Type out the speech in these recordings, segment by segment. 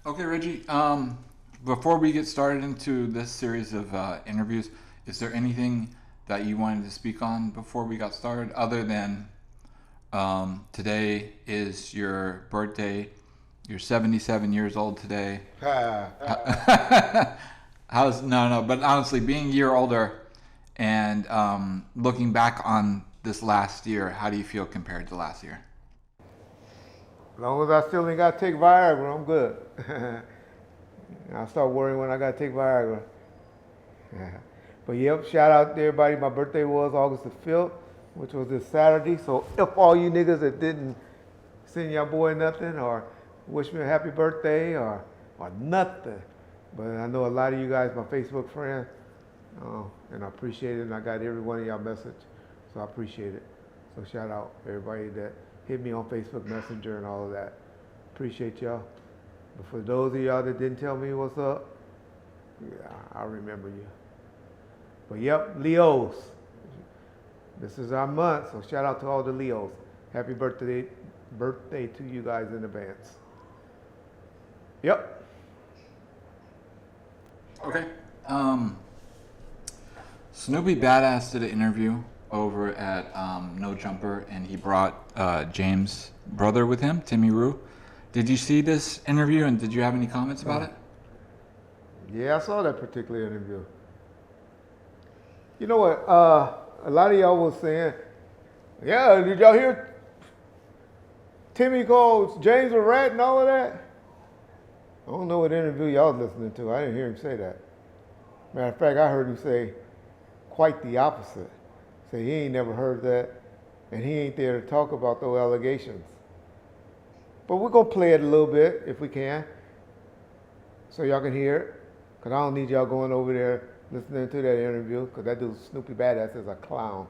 Okay, Reggie. Before we get started into this series of interviews, is there anything that you wanted to speak on before we got started, other than today is your birthday? You're 77 years old today. How's no? But honestly, being a year older and looking back on this last year, how do you feel compared to last year? As long as I still ain't got to take Viagra, I'm good. I'll start worrying when I got to take Viagra. But yep, shout out to everybody. My birthday was August the 5th, which was this Saturday. So if all you niggas that didn't send your boy nothing or wish me a happy birthday or nothing. But I know a lot of you guys, my Facebook friends, and I appreciate it. And I got every one of y'all message, so I appreciate it. So shout out everybody that hit me on Facebook Messenger and all of that. Appreciate y'all. But for those of y'all that didn't tell me what's up, yeah, I remember you. But yep, Leos. This is our month, so shout out to all the Leos. Happy birthday to you guys in advance. Yep. Okay. Snoopy Badazz did an interview over at No Jumper, and he brought James' brother with him, Timmy Ru. Did you see this interview, and did you have any comments about it? Yeah, I saw that particular interview. You know what? A lot of y'all was saying, yeah, did y'all hear Timmy called James a rat and all of that? I don't know what interview y'all listening to. I didn't hear him say that. Matter of fact, I heard him say quite the opposite. Say he ain't never heard that, and he ain't there to talk about those allegations. But we're going to play it a little bit, if we can, so y'all can hear it, because I don't need y'all going over there listening to that interview, because that dude Snoopy Badazz is a clown.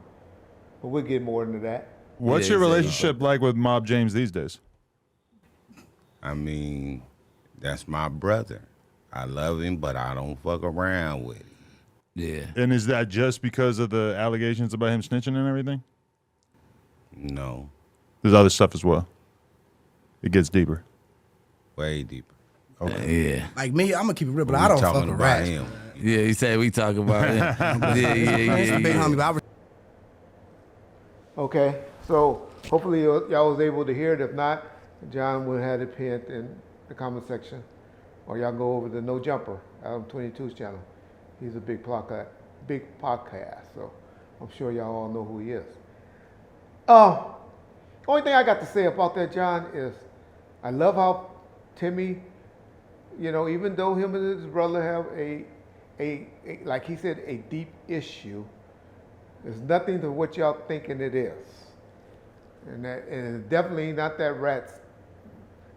But we'll get more into that. What's your relationship like with Mob James these days? I mean, that's my brother. I love him, but I don't fuck around with him. Yeah. And is that just because of the allegations about him snitching and everything? No, There's other stuff as well. It gets deeper. way deeper. Okay. Yeah. Like me, I'm gonna keep it real, but We I don't fuck talking with about rats. him. Yeah, he said we talk about it. That's the big homie, but I Okay, so hopefully y'all was able to hear it. If not, John will have it pinned in the comment section, or y'all go over to No Jumper, Adam 22's channel. He's a big podcast, so I'm sure y'all all know who he is. Only thing I got to say about that, John, is I love how Timmy, you know, even though him and his brother have a like he said, a deep issue, there's nothing to what y'all thinking it is. And it's definitely not that rat's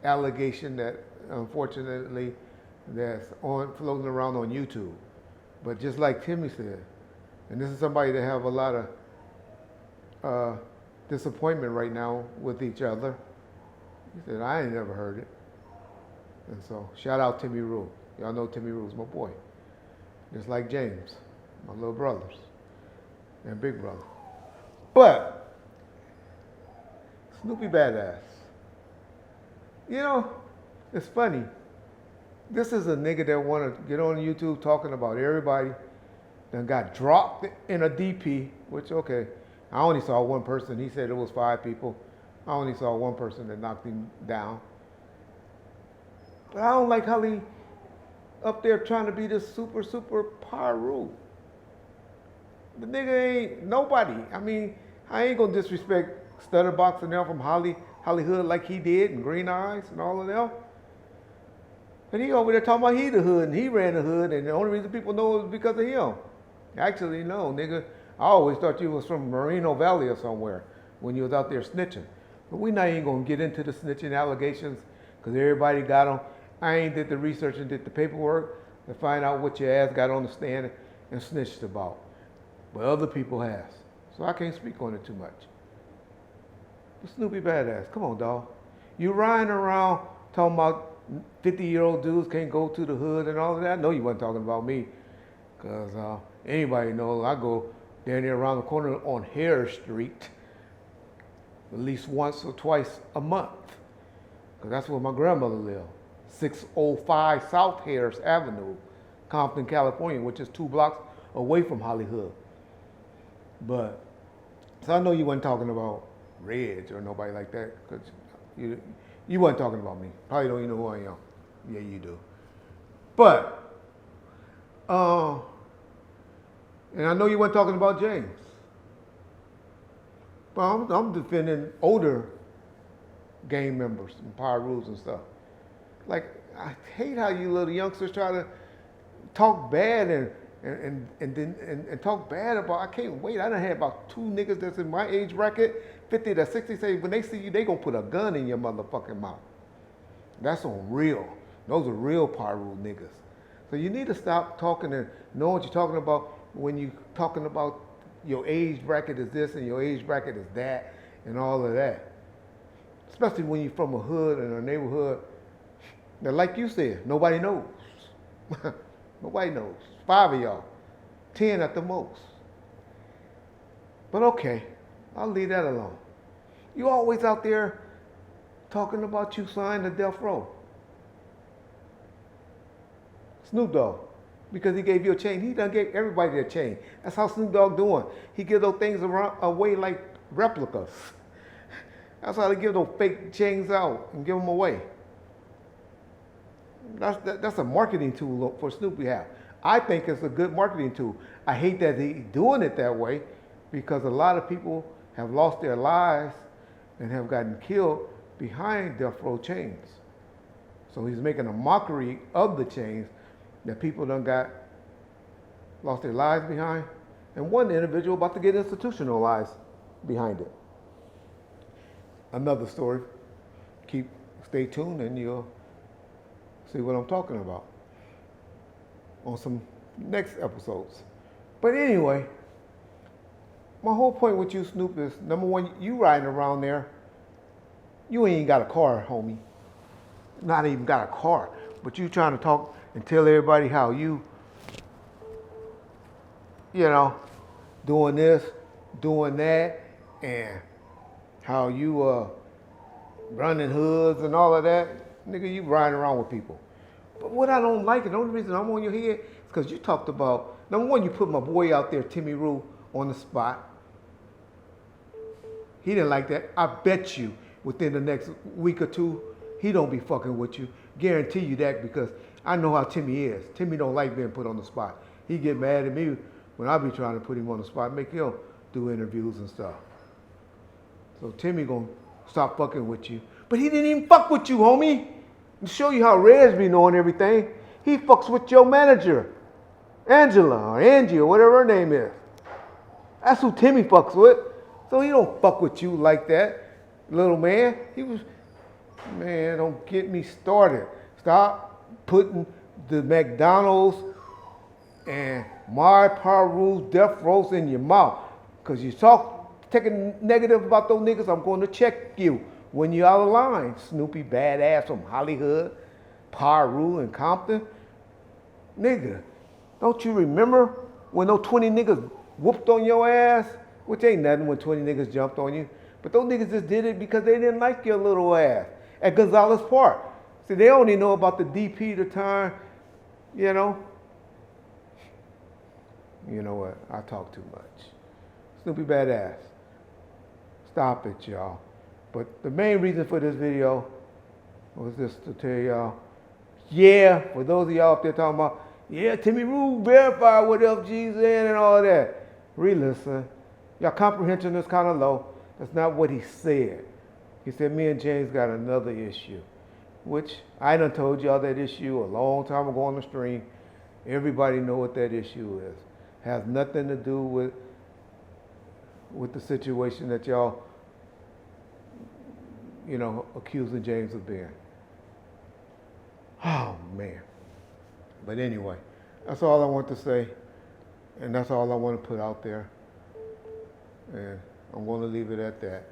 allegation that unfortunately that's floating around on YouTube. But just like Timmy said, and this is somebody that have a lot of disappointment right now with each other. He said, I ain't never heard it. And so shout out Timmy Ru. Y'all know Timmy Ru's my boy. Just like James, my little brothers and big brother. But Snoopy Badazz, you know, it's funny. This is a nigga that want to get on YouTube talking about everybody that got dropped in a DP, which, okay, I only saw one person. He said it was 5 people. I only saw one person that knocked him down. But I don't like how he up there trying to be this super Pyru. The nigga ain't nobody. I mean, I ain't gonna disrespect Stutterbox and them from Hollywood like he did, and Green Eyes and all of them. And he over there talking about he the hood, and he ran the hood, and the only reason people know it was because of him. Actually, no, nigga. I always thought you was from Moreno Valley or somewhere when you was out there snitching. But we not even gonna get into the snitching allegations, because everybody got them. I ain't did the research and did the paperwork to find out what your ass got on the stand and snitched about. But other people has. So I can't speak on it too much. But Snoopy Badazz, come on, dawg. You riding around talking about 50-year-old dudes can't go to the hood and all of that. I know you wasn't talking about me, because anybody knows I go down there around the corner on Hare Street at least once or twice a month, because that's where my grandmother lived. 605 South Harris Avenue, Compton, California, which is 2 blocks away from Hollywood. But, so I know you weren't talking about Reg or nobody like that, because you weren't talking about me. Probably don't even know who I am. Yeah, you do. But, and I know you weren't talking about James. But I'm defending older gang members and power rules and stuff. Like, I hate how you little youngsters try to talk bad and talk bad about. I can't wait. I done had about 2 niggas that's in my age bracket, 50 to 60, say when they see you, they gonna put a gun in your motherfucking mouth. That's on real. Those are real power rule niggas. So you need to stop talking and know what you're talking about when you talking about your age bracket is this and your age bracket is that and all of that. Especially when you're from a hood and a neighborhood. Now, like you said, nobody knows. Nobody knows. 5 of y'all. 10 at the most. But okay, I'll leave that alone. You always out there talking about you signed to death row. Snoop Dogg, because he gave you a chain. He done gave everybody a chain. That's how Snoop Dogg doing. He give those things away like replicas. That's how they give those fake chains out and give them away. That's a marketing tool for Snoopy to have. I think it's a good marketing tool. I hate that he's doing it that way because a lot of people have lost their lives and have gotten killed behind death row chains. So he's making a mockery of the chains that people done lost their lives behind, and one individual about to get institutionalized behind it. Another story. Stay tuned and you'll see what I'm talking about on some next episodes. But anyway, my whole point with you, Snoop, is number one, you riding around there, you ain't even got a car, homie. Not even got a car, but you trying to talk and tell everybody how you doing this, doing that, and how you running hoods and all of that. Nigga, you riding around with people. But what I don't like, and the only reason I'm on your head, is because you talked about, number one, you put my boy out there, Timmy Ru, on the spot. He didn't like that. I bet you within the next week or 2, he don't be fucking with you. Guarantee you that, because I know how Timmy is. Timmy don't like being put on the spot. He get mad at me when I be trying to put him on the spot, make him do interviews and stuff. So Timmy gonna stop fucking with you. But he didn't even fuck with you, homie. To show you how Reg be knowing everything, he fucks with your manager, Angela or Angie or whatever her name is. That's who Timmy fucks with. So he don't fuck with you like that, little man. Man, don't get me started. Stop putting the McDonald's and my power rules death rows in your mouth. Because you taking negative about those niggas, I'm going to check you when you're out of line. Snoopy Badazz from Hollywood, Power Rule in Compton. Nigga, don't you remember when those 20 niggas whooped on your ass? Which ain't nothing when 20 niggas jumped on you. But those niggas just did it because they didn't like your little ass at Gonzalez Park. See, they only know about the DP the time, you know. You know what? I talk too much. Snoopy Badazz. Stop it, y'all. But the main reason for this video was just to tell y'all, yeah, for those of y'all up there talking about, yeah, Timmy Ru verified what FG's in and all that. Re-listen. Y'all comprehension is kind of low. That's not what he said. He said, me and James got another issue, which I done told y'all that issue a long time ago on the stream. Everybody know what that issue is. Has nothing to do with the situation that y'all, accusing James of being. Oh, man. But anyway, that's all I want to say, and that's all I want to put out there. And I'm going to leave it at that.